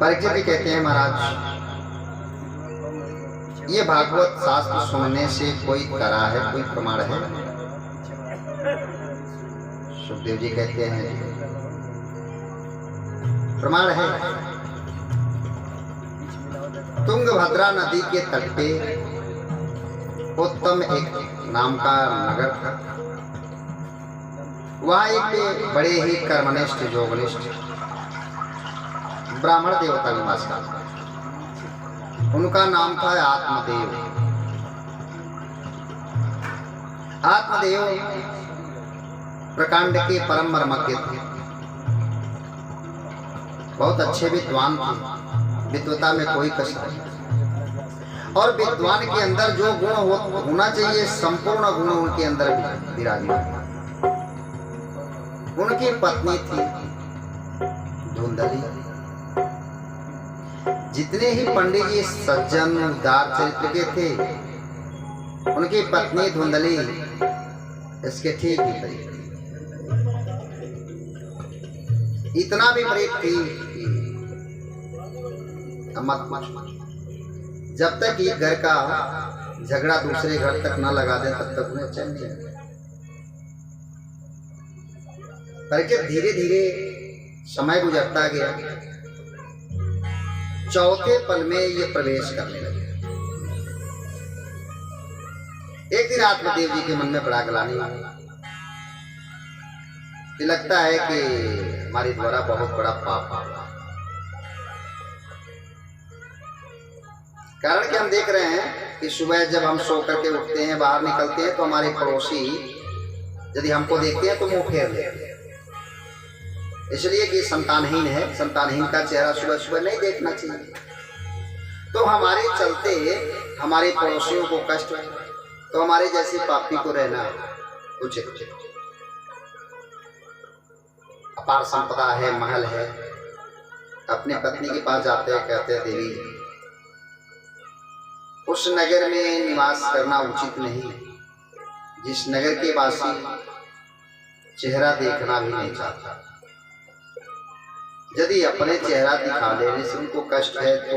परीक्षित जी कहते हैं महाराज, ये भागवत शास्त्र सुनने से कोई करा है, कोई प्रमाण है? सुखदेव जी कहते हैं प्रमाण है। तुंगभद्रा नदी के तट पे उत्तम एक नाम का नगर था। वहां एक बड़े ही कर्मनिष्ठ योगनिष्ठ ब्राह्मण देवता निवास करता। उनका नाम था आत्मदेव। आत्मदेव प्रकांड के परम मर्मज्ञ थे, बहुत अच्छे विद्वान थे, विद्वता में कोई कसर नहीं। और विद्वान के अंदर जो गुण होना चाहिए संपूर्ण गुण उनके अंदर विराजमान। उनकी पत्नी थी धुंधली। जितने ही पंडित जी सज्जन उदार चरित्र के थे, उनकी पत्नी धुंधली इसके ठीक विपरीत। इतना विपरीत थी मत जब तक ये घर का झगड़ा दूसरे घर तक न लगा दे तब तक उन्हें चैन नहीं आता। करके धीरे धीरे समय गुजरता गया। चौथे पल में ये प्रवेश करने लगे। एक दिन आत्मदेव जी के मन में बड़ा ग्लानि हुई। लगता है कि हमारे द्वारा बहुत बड़ा पाप हुआ। कारण कि हम देख रहे हैं कि सुबह जब हम सो करके उठते हैं, बाहर निकलते हैं, तो हमारे पड़ोसी यदि हमको देखते हैं तो मुंह फेर लेते हैं, इसलिए कि संतानहीन है। संतानहीन का चेहरा सुबह सुबह नहीं देखना चाहिए। तो हमारे चलते हमारे पड़ोसियों को कष्ट है, तो हमारे जैसे पापी को रहना उचित। अपार संपदा है, महल है, अपने पत्नी के पास जाते हैं, कहते हैं देवी उस नगर में निवास करना उचित नहीं जिस नगर के वासी चेहरा देखना भी नहीं चाहता। यदि अपने चेहरा दिखा देने से उनको कष्ट है तो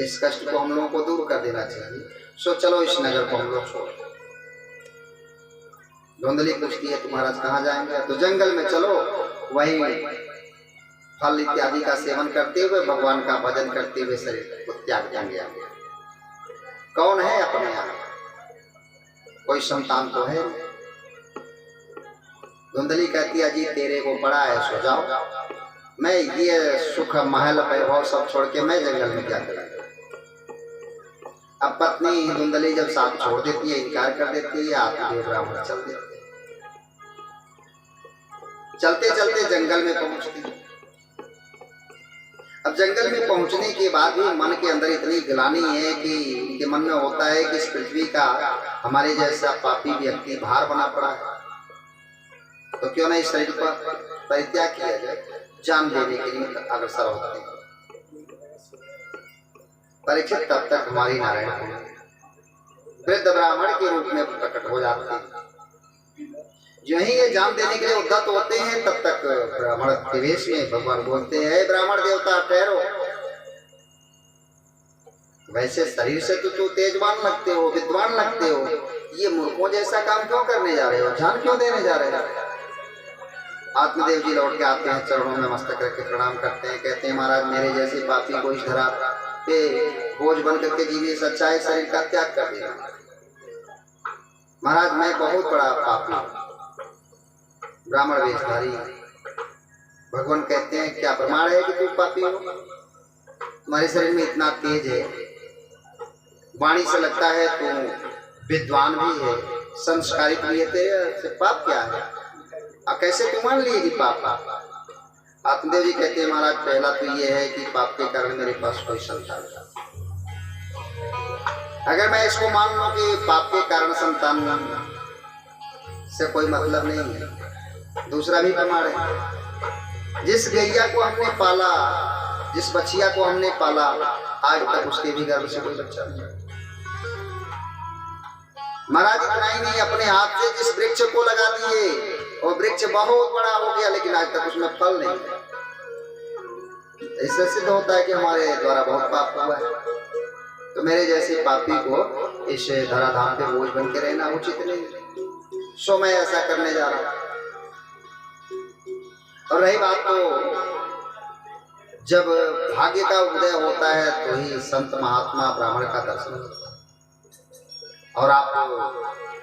इस कष्ट को हम लोगों को दूर कर देना चाहिए। सो चलो इस नगर को हम लोग छोड़। धुंधली पूछती है तुम्हारा कहाँ जाएंगे? तो जंगल में चलो, वहीं फल इत्यादि का सेवन करते हुए भगवान का भजन करते हुए शरीर को त्याग देंगे। कौन है अपने यहाँ? कोई संतान तो है। धुंधली कहती है जी तेरे को बड़ा है, सो जाओ, मैं ये सुख महल वैभव सब छोड़ के मैं जंगल में क्या करूं। अब पत्नी धुंधली जब साथ छोड़ देती है, इनकार कर देती है, आत्मदेव ब्राह्मण चल देते। चलते चलते जंगल में पहुंचती। अब जंगल में पहुंचने के बाद भी मन के अंदर इतनी ग्लानि है कि उनके मन में होता है कि इस पृथ्वी का हमारे जैसा पापी व्यक्ति भार बना पड़ा है, तो क्यों नहीं शरीर पर परित्याग किया जाए। जान देने के लिए अग्रसर होते हैं। परीक्षित तब तक हमारी नारायण वृद्ध ब्राह्मण के रूप में प्रकट हो जाते हैं। जो ही ये जान देने के लिए उद्यत होते हैं, तब तक ब्राह्मण के वेश में भगवान बोलते हैं ब्राह्मण देवता ठहरो। वैसे शरीर से तो तू तेजवान लगते हो, विद्वान लगते हो, ये मूर्खों जैसा काम क्यों करने जा रहे हो? जान क्यों देने जा रहे हो? आत्मदेव जी लौट के आते हैं, चरणों में मस्तक रख के प्रणाम करते हैं। कहते हैं महाराज मेरे जैसे पापी को इस धरा पे बोझ बन करके जीने से अच्छा है शरीर का त्याग कर देना। महाराज मैं बहुत बड़ा पापी हूँ, ब्राह्मण वेशधारी। भगवान कहते हैं क्या प्रमाण है कि तू पापी हो? तुम्हारे शरीर में इतना तेज है, वाणी से लगता है तू विद्वान भी है, संस्कारित भी है, तेरे से पाप क्या है? कैसे तू मान लिए कि पाप? आत्मदेव जी कहते हैं महाराज पहला तो ये है कि पाप के कारण मेरे पास कोई संतान था। अगर मैं इसको मान लूं कि पाप के कारण संतान से कोई मतलब नहीं है, दूसरा भी प्रमाण है। जिस गैया को हमने पाला, जिस बछिया को हमने पाला, आज तक उसके भी गर्भ से कोई बच्चा नहीं। महाराज इतना ही नहीं, अपने हाथ से जिस वृक्ष को लगा दिए और वृक्ष बहुत बड़ा हो गया, लेकिन आज तक उसमें फल नहीं है। इससे सिद्ध होता है कि हमारे द्वारा बहुत पाप हुआ है। तो मेरे जैसे पापी को इस धराधाम पे बोझ बन के रहना उचित नहीं, सो मैं ऐसा करने जा रहा हूं। और रही बात तो जब भाग्य का उदय होता है तो ही संत महात्मा ब्राह्मण का दर्शन होता है। और आप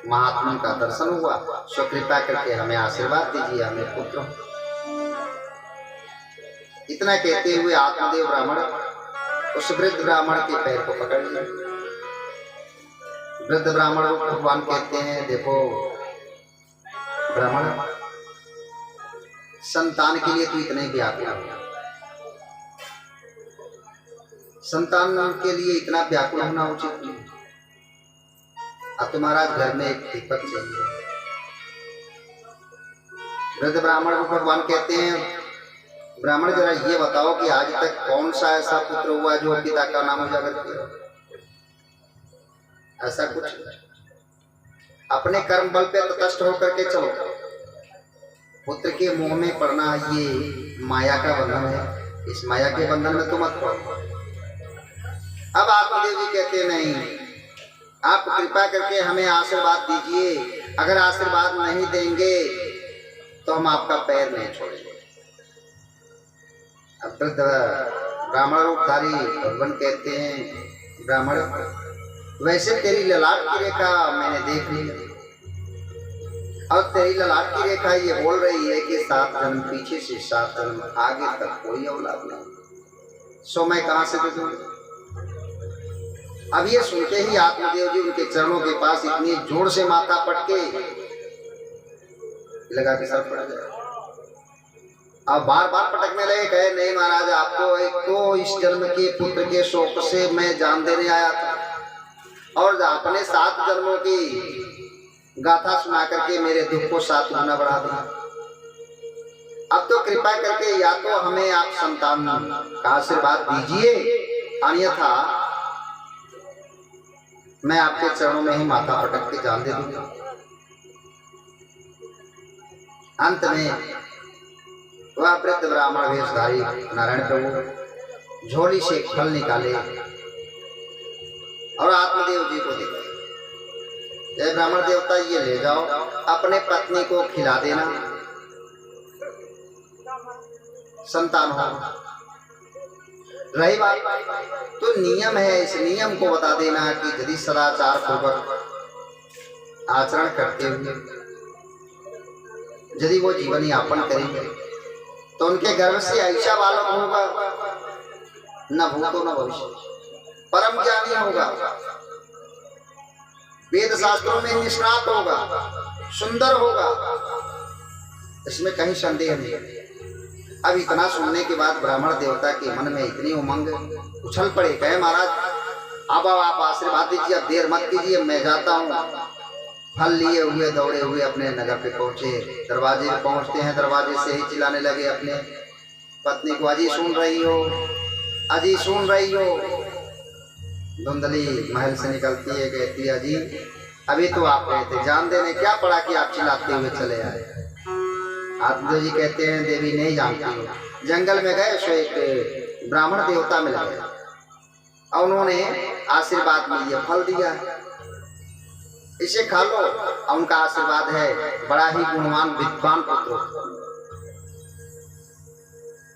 महात्मा का दर्शन हुआ, सो कृपा करके हमें आशीर्वाद दीजिए, हमें पुत्र हो। इतना कहते हुए आत्मदेव ब्राह्मण उस वृद्ध ब्राह्मण के पैर को पकड़ लिया। वृद्ध ब्राह्मण को भगवान कहते हैं, देखो ब्राह्मण, संतान के लिए तू इतने व्याकुल है, संतान के लिए इतना व्याकुल होना उचित नहीं। अब तुम्हारा घर में एक दीपक चाहिए। वृद्ध ब्राह्मण को भगवान कहते हैं, ब्राह्मण जरा ये बताओ कि आज तक कौन सा ऐसा पुत्र हुआ जो पिता का नाम उजागर किया? ऐसा कुछ अपने कर्म बल पे तटस्थ होकर के चलो। पुत्र के मुंह में पड़ना ये माया का बंधन है, इस माया के बंधन में तुम मत पड़ो। अब आत्मदेव जी कहते नहीं, आप कृपा करके हमें आशीर्वाद दीजिए, अगर आशीर्वाद नहीं देंगे तो हम आपका पैर नहीं छोड़ेंगे। अब वृद्ध ब्राह्मण रूपधारी भगवान कहते हैं, ब्राह्मण वैसे तेरी ललाट की रेखा मैंने देख ली, और तेरी ललाट की रेखा ये बोल रही है कि 7 जन्म पीछे से 7 जन्म आगे तक कोई औलाद नहीं, सो मैं कहां से दे दूंगा? अब ये सुनते ही आत्मदेव जी उनके चरणों के पास इतनी जोर से माथा पटके लगा के सर पड़ गया। अब बार बार पटकने लगे, कहे नहीं महाराज, आपको एक तो इस जन्म के पुत्र के शोक से मैं जान देने आया था, और अपने 7 जन्मों की गाथा सुना करके मेरे दुख को 7 गुना बढ़ा दिया। अब तो कृपा करके या तो हमें आप संतान का आशीर्वाद दीजिए, अन्यथा मैं आपके चरणों में ही माथा पटक के जान दे दूंगा। अंत में वह वृद्ध ब्राह्मण वेशधारी नारायण प्रभु झोली से फल निकाले और आत्मदेव जी को दिए। जय ब्राह्मण देवता, ये ले जाओ, अपने पत्नी को खिला देना, संतान हो। रही बात तो नियम है, इस नियम को बता देना कि यदि सदाचार पूर्वक आचरण करते हुए यदि वो जीवन यापन करेंगे तो उनके गर्भ से ऐसा बालक होगा, न भूतो न भविष्य, परम ज्ञानी होगा, वेद शास्त्रों में निष्णात होगा, सुंदर होगा, इसमें कहीं संदेह नहीं। अब इतना सुनने के बाद ब्राह्मण देवता के मन में इतनी उमंग उछल पड़े, कहे महाराज अब आप आशीर्वाद दीजिए, अब देर मत कीजिए, मैं जाता हूँ। फल लिए हुए दौड़े हुए अपने नगर पे पहुंचे। दरवाजे पे पहुंचते हैं, दरवाजे से ही चिल्लाने लगे अपने पत्नी को, अजी सुन रही हो, अजी सुन रही हो। धुंधली महल से निकलती है, कहती है अजी अभी तो आप गए थे, जान देने क्या पड़ा कि आप चिल्लाते हुए चले आए। आत्मदेव जी कहते हैं, देवी नहीं जानती हो, जंगल में गए सो एक ब्राह्मण देवता मिल गए और उन्होंने आशीर्वाद में ये फल दिया, इसे खा लो, और उनका आशीर्वाद है बड़ा ही गुणवान विद्वान पुत्र।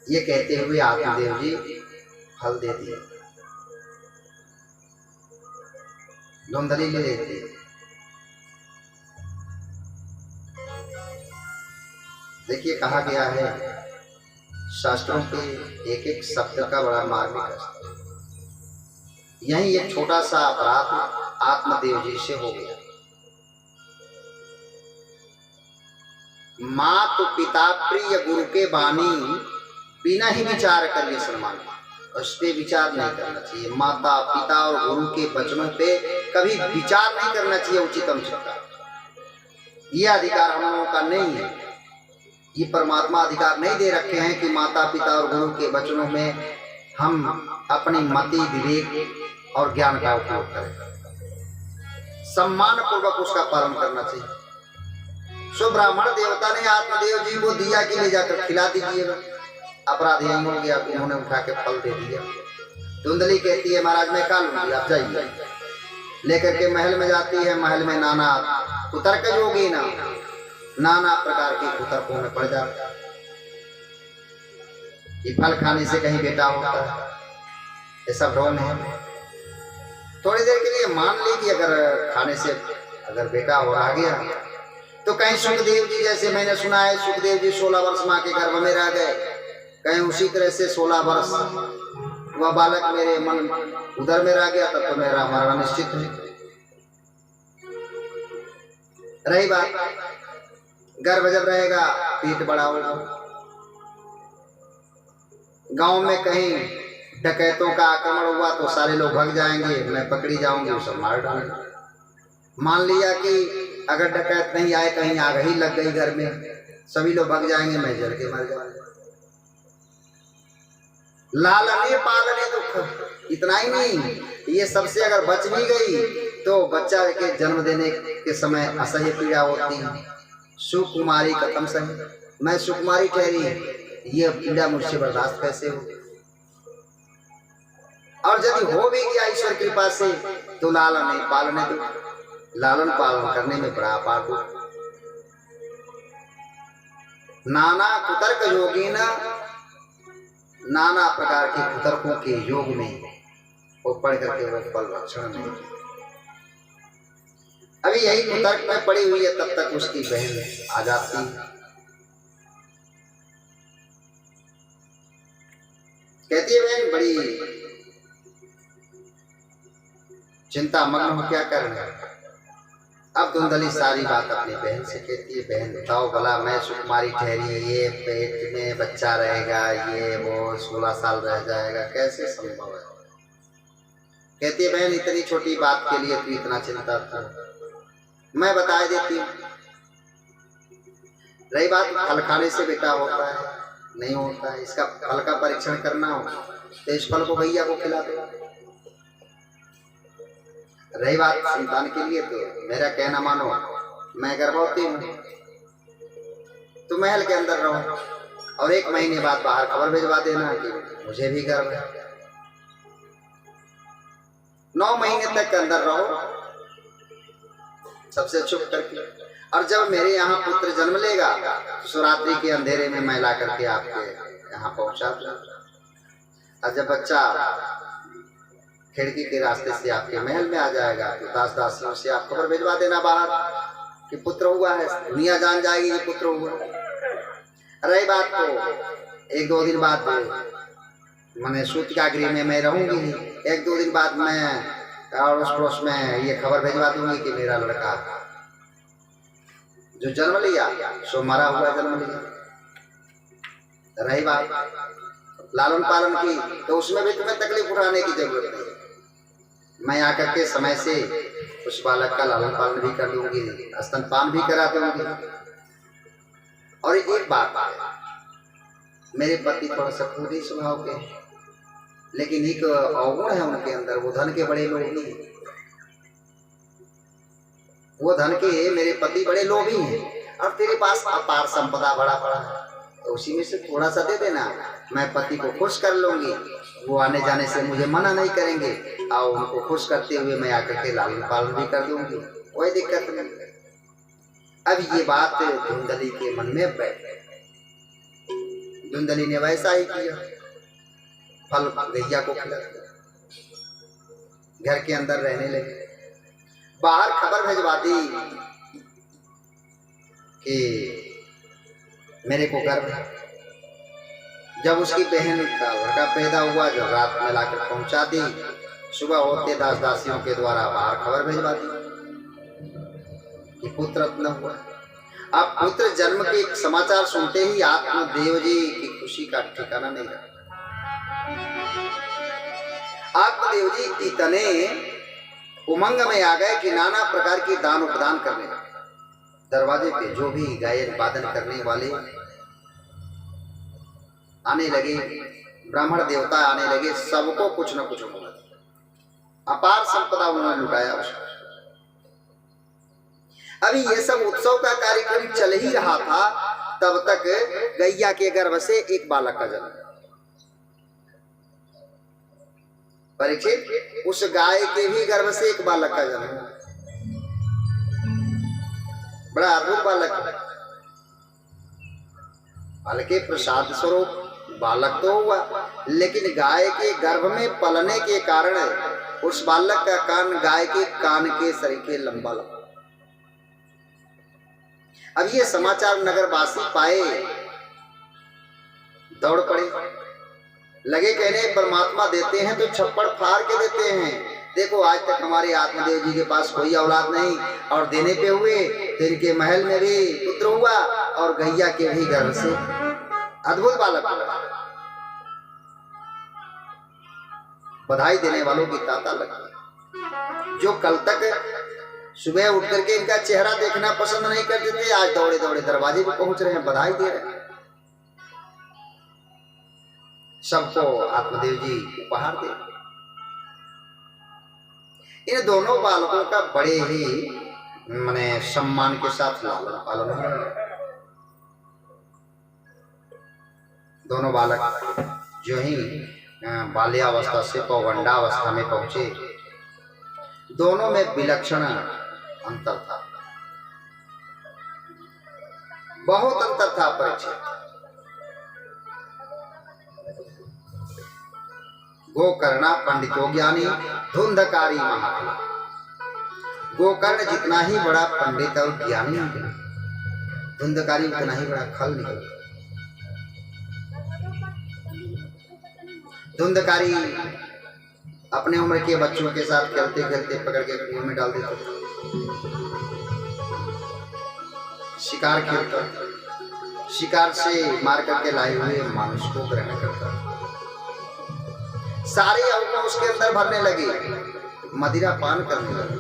ये कहते हुए आत्मदेव जी फल दे दिए, धुंधली ले लेती। देखिए कहा गया है शास्त्रों के एक एक शब्द का बड़ा मार्मिक है। यही एक छोटा सा अपराध आत्मदेव जी से हो गया। मात पिता प्रिय गुरु के बानी बिना ही विचार करिए सम्मान, उस पे विचार नहीं करना चाहिए। माता पिता और गुरु के वचनों पे कभी विचार नहीं करना चाहिए उचितम शिक्षा। ये अधिकार हम लोगों का नहीं है, ये परमात्मा अधिकार नहीं दे रखे हैं कि माता पिता और गुरु के वचनों में हम अपनी मति विवेक और ज्ञान का उपयोग करें। सम्मान पूर्वक उसका पालन करना चाहिए। सो ब्राह्मण देवता ने आत्मदेव जी को दिया कि ले जाकर खिला दीजिएगा। अपराध यही हो गया कि उन्होंने उठा के फल दे दिया। धुंधली कहती है महाराज मैं खा लूंगी, आप जाइए। लेकर के महल में जाती है। महल में नाना कुतर्क योगी नाना प्रकार के कुतर्कों में पड़ जाता है कि फल खाने से कहीं बेटा होता है, ये सब ढोंग है। थोड़ी देर के लिए मान ली कि अगर खाने से अगर बेटा हो रहा गया तो कहीं सुखदेव जी, जैसे मैंने सुना है सुखदेव जी 16 वर्ष माँ के गर्भ में रह गए, कहीं उसी तरह से 16 वर्ष वह बालक मेरे मन उधर में रह गया, तब तो मेरा मरण निश्चित है। रही बात गर्भ जब रहेगा पेट बड़ा होगा, गांव में कहीं डकैतों का आक्रमण हुआ तो सारे लोग भाग जाएंगे, मैं पकड़ी जाऊंगी, वो सब मार डालेंगे। मान लिया कि अगर डकैत नहीं आए, कहीं आग ही लग गई घर में, सभी लोग भाग जाएंगे, मैं जल के मर जाऊंगा। लालने पालने दुख, इतना ही नहीं, ये सबसे अगर बच भी गई तो बच्चा के जन्म देने के समय असह्य पीड़ा होती है। सुकुमारी कथम सही, मैं सुकुमारी ठहरी, ये पीड़ा मुझसे बर्दाश्त कैसे हो। और यदि हो भी गया ईश्वर की कृपा से तो लालने पालने दुख, लालन पालन करने में बड़ा अपार दुख। नाना कुतर्क योगी नाना प्रकार के कुतर्कों के योग में वो पढ़ करके वो फल रक्षण नहीं। अभी यही कुतर्क में पड़ी हुई है, तब तक उसकी बहन आ जाती है, कहती है बहन बड़ी चिंता मग्न हो, क्या करना। अब धुंधली सारी बात अपनी बहन से कहती है, बहन बताओ भला, मैं सुकुमारी ठहरी, ये पेट में बच्चा रहेगा, ये वो 16 साल रह जाएगा, कैसे संभव है। कहती है बहन इतनी छोटी बात के लिए तू इतना चिंता था, मैं बता देती हूँ। रही बात फल खाने से बेटा होता है नहीं होता है, इसका फल का परीक्षण करना हो तो इस फल को भैया को खिला दो। रही बात संतान के लिए तो मेरा कहना मानो, मैं गर्भवती हूँ तो महल के अंदर रहो और 1 महीने बाद बाहर खबर भिजवा देना कि मुझे भी गर्भ है। 9 महीने तक अंदर रहो सबसे छुप करके, और जब मेरे यहाँ पुत्र जन्म लेगा तो शिवरात्रि के अंधेरे में मैं ला करके आपके यहाँ पहुंचा दूंगा। और जब बच्चा खिड़की के रास्ते से आपके महल में आ जाएगा तो दास दासियों से आप खबर भिजवा देना बाहर कि पुत्र हुआ है, दुनिया जान जाएगी कि पुत्र हुआ। रही बात तो 1-2 दिन बाद मैंने सूतिका गृह में मैं रहूंगी, 1-2 दिन बाद मैं अड़ोस पड़ोस में ये खबर भिजवा दूंगी कि मेरा लड़का जो जन्म लिया सो मरा हुआ जन्म लिया। रही बात लालन पालन की तो उसमें भी तुम्हें तकलीफ उठाने की जरूरत नहीं, मैं आकर के समय से उस बालक का लालन पालन भी कर लूंगी, स्तनपान भी करा दूंगी। और एक बात, मेरे पति थोड़ा सा क्रोधी स्वभाव के, लेकिन एक अवगुण है उनके अंदर, वो धन के बड़े लोभी हैं। वो धन के मेरे पति बड़े लोभी हैं और तेरे पास अपार संपदा बड़ा पड़ा है, तो उसी में से थोड़ा सा दे देना, मैं पति को खुश कर लूंगी, वो आने जाने से मुझे मना नहीं करेंगे और उनको खुश करते हुए मैं आकर के लालन पालन भी कर दूंगी, कोई दिक्कत नहीं। अब ये बात धुंधली के मन में बैठ गई। धुंधली ने वैसा ही किया, फल गैया को खिला दिया, घर के अंदर रहने लगे। बाहर खबर भिजवा दी कि मेरे को गर्भ है। जब उसकी बहन का लड़का पैदा हुआ, जब रात में लाकर पहुंचा दी, सुबह होते दास दासियों के द्वारा बाहर खबर भिजवा दी कि पुत्र रत्न हुआ। अब पुत्र जन्म के समाचार सुनते ही आत्मदेव जी की खुशी का ठिकाना नहीं रहा। आत्मदेव जी इतने उमंग में आ गए कि नाना प्रकार की दान उपदान करने लगे। दरवाजे पे जो भी गायन वादन करने वाले आने लगे, ब्राह्मण देवता आने लगे, सबको कुछ न कुछ मिला, अपार संपदा उन्होंने लुटाया उसको। अभी ये सब उत्सव का कार्यक्रम चल ही रहा था तब तक गैया के गर्भ से एक बालक का जन्म। परीक्षित, उस गाय के भी गर्भ से एक बालक का जन्म। बड़ा अद्भुत बालक है। हालांकि प्रसाद स्वरूप बालक तो हुआ, लेकिन गाय के गर्भ में पलने के कारण उस बालक का कान गाय के कान के सरीखे लंबा लंबा। अब ये समाचार नगरवासी पाए, दौड़ पड़े, लगे कहने परमात्मा देते हैं तो छप्पड़ फाड़ के देते हैं। देखो आज तक हमारे आत्मदेव जी के पास कोई औलाद नहीं, और देने पे हुए तो इनके महल में भी पुत्र हुआ और गैया के भी गर्भ से अद्भुत बालक हुआ। बधाई देने वालों की ताता लगी। जो कल तक सुबह उठ करके इनका चेहरा देखना पसंद नहीं करते थे, आज दौड़े दौड़े दरवाजे पे पहुंच रहे हैं, बधाई दे रहे हैं। सबको आत्मदेव जी उपहार दे। इन दोनों बालकों का बड़े ही माने सम्मान के साथ लालन पालन है। दोनों बालक जो ही बाल्यावस्था से पौगंडावस्था में पहुंचे, दोनों में विलक्षण अंतर था, बहुत अंतर था। परीक्षित, गोकर्णा पंडितो ज्ञानी धुंधकारी महात्मा। गोकर्ण जितना ही बड़ा पंडित और ज्ञानी निकला, धुंधकारी उतना ही बड़ा खल निकला। धुंधकारी अपने उम्र के बच्चों के साथ खेलते खेलते पकड़ के कुएं में डाल देता, शिकार खेलता, शिकार से मार करके लाए हुए मानुष को ग्रहण करता। सारे अवगुण उसके अंदर भरने लगे, मदिरा पान करने लगे,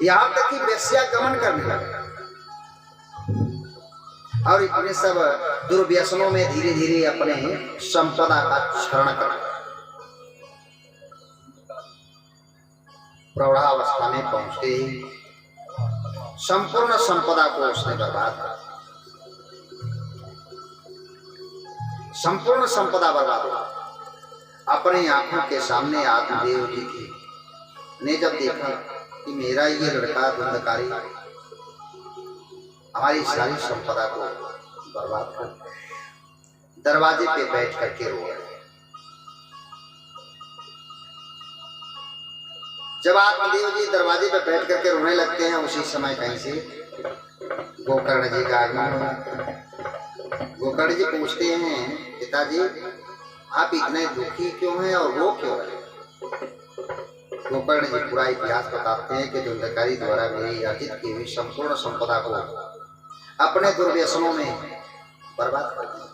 यहां तक कि वेश्यागमन करने लगा। और इतने सब दुर्व्यसनों में धीरे धीरे अपने संपदा का क्षरण कर प्रौढ़ावस्था में पहुंचते ही संपूर्ण संपदा को उसने बर्बाद कर, संपूर्ण संपदा बर्बाद हो। अपने आंखों के सामने आत्मदेव जी की ने जब देखा कि मेरा ये लड़का धुंधकारी हमारी सारी संपदा को बर्बाद कर, दरवाजे पे बैठ करके रो रहे। जब आत्मदेव जी दरवाजे पे बैठ करके रोने लगते हैं, उसी समय कहीं से गोकर्ण जी का आगमन हुआ। गोकर्ण जी पूछते हैं, पिताजी आप इतने दुखी क्यों हैं और रो क्यों रहे? गोकर्ण जी पूरा इतिहास बताते हैं कि धुंधकारी द्वारा मेरी अर्जित की हुई संपूर्ण संपदा को अपने दुर्व्यसनों में बर्बाद कर दिया।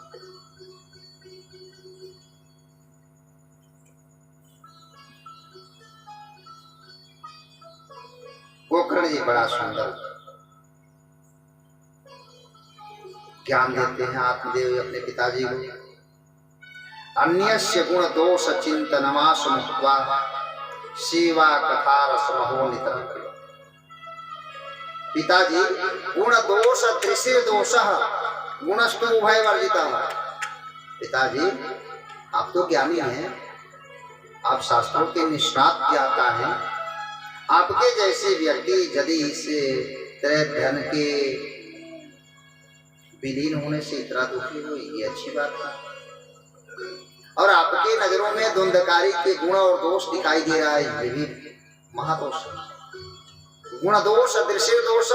गोकर्ण जी बड़ा सुंदर ज्ञान देते हैं आत्मदेव अपने पिताजी को। अन्यस्य गुण दोष चिंतनमास मुक्त्वा सेवा कथा रसमहोनितः। पिताजी गुण दोष त्रिशिर दोष गुणस्तु उभय वर्जितः। पिताजी आप तो ज्ञानी हैं, आप शास्त्रों के निष्णात ज्ञाता हैं। आपके जैसे व्यक्ति यदि इस तरह धन के विलीन होने से इतना दुखी हो, ये अच्छी बात है। और आपके नजरों में धुंधकारी के गुण और दोष दिखाई दे रहा है, ये भी महादोष है। गुण दोष दृश्य दोष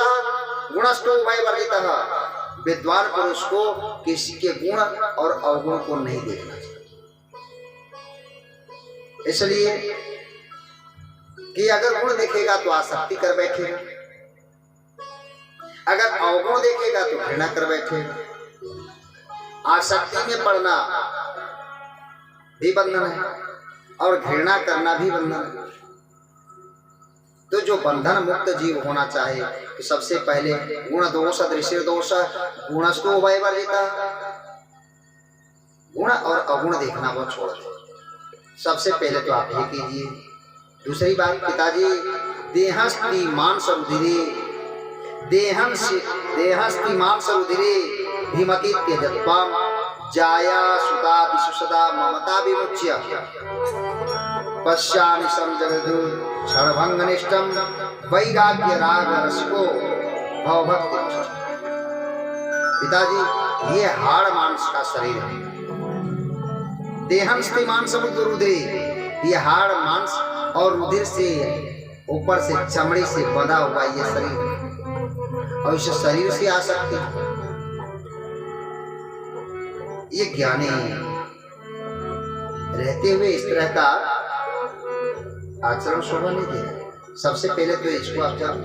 गुणस्तु उभय वर्जितः। विद्वान पुरुष को किसी के गुण और अवगुण को नहीं देखना चाहिए। इसलिए कि अगर गुण देखेगा तो आसक्ति कर बैठेगा, अगर अवगुण देखेगा तो घृणा कर बैठेगा। आसक्ति में पड़ना भी बंधन है और घृणा करना भी बंधन है। तो जो बंधन मुक्त जीव होना चाहे तो सबसे पहले गुण दोष दृश्य दोष गुणस्तु उभय वर्जितः। गुण और अवगुण देखना वो छोड़ दे। सबसे पहले तो आप ये कीजिए। दूसरी बात, पिताजी देहस्ति मांस रुधिरे देहस्ति मांसरुधिरे भीमति त्यजत्वाम जाया सुता विशुषदा ममता विमुच्य पश्यामि समजगदु क्षणभंगनिष्ठं वैराग्य राग रसिको भवभक्ति। पिताजी, ये हाड़ मांस का शरीर है। देहंस्ति मांस रुधिरे, ये हाड़ मांस और रुधिर से ऊपर से चमड़ी से बंधा हुआ ये शरीर है और इस शरीर से आसक्ति, ये ज्ञानी रहते हुए इस तरह का आचरण शोभा नहीं दे। सबसे पहले तो इसको आप जानो।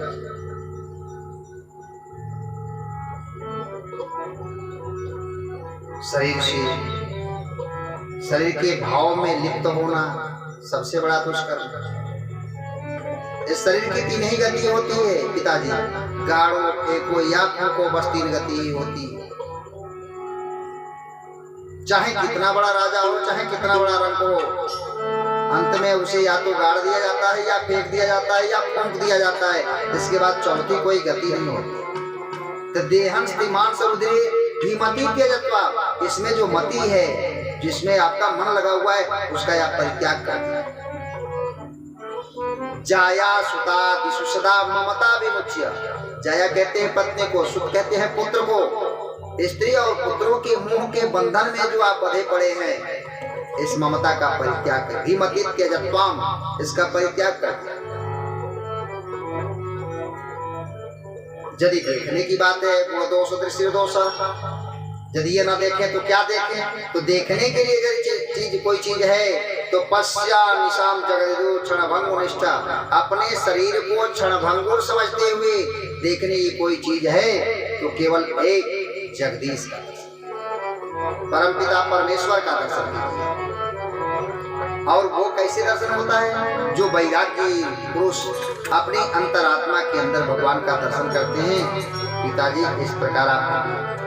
शरीर के भाव में लिप्त होना सबसे बड़ा दुष्कर्म। इस शरीर की तीन ही गति होती है पिताजी, गाड़ो फेंको या फूको, बस तीन गति ही होती है। चाहे कितना बड़ा राजा हो, चाहे कितना बड़ा रंग हो, अंत में उसे या तो गाड़ दिया जाता है या फेंक दिया जाता है या फूंक दिया जाता है। इसके बाद चौथी कोई गति नहीं होती। तो देहंस्ति मांस रुधिरे भीमति त्यजत्वा, इसमें जो मति है, जिसमें आपका मन लगा हुआ है, उसका आप परित्याग कर दिया। जाया सुता विशुषदा ममता विमुच्य, जाया कहते हैं पत्नी को, सुत कहते हैं पुत्र को। स्त्री और पुत्रों के मुंह के बंधन में जो आप बंधे पड़े हैं, इस ममता का परित्याग कर, भीमति त्यजत्वाम, इसका परित्याग कर। यदि देखने की बात है, गुण दोष दृश्य दोष, यदि ये ना देखें तो क्या देखें? तो देखने के लिए अगर चीज कोई चीज है तो पश्या निशाम जगदु क्षणभंगुर निष्ठा, अपने शरीर को क्षणभंगुर समझते हुए देखने की कोई चीज है तो केवल एक जगदीश का दर्शन, परमपिता परमेश्वर का दर्शन कीजिए। और वो कैसे दर्शन होता है? जो वैराग्य पुरुष अपनी अंतरात्मा के अंदर भगवान का दर्शन करते हैं। पिताजी, इस प्रकार आप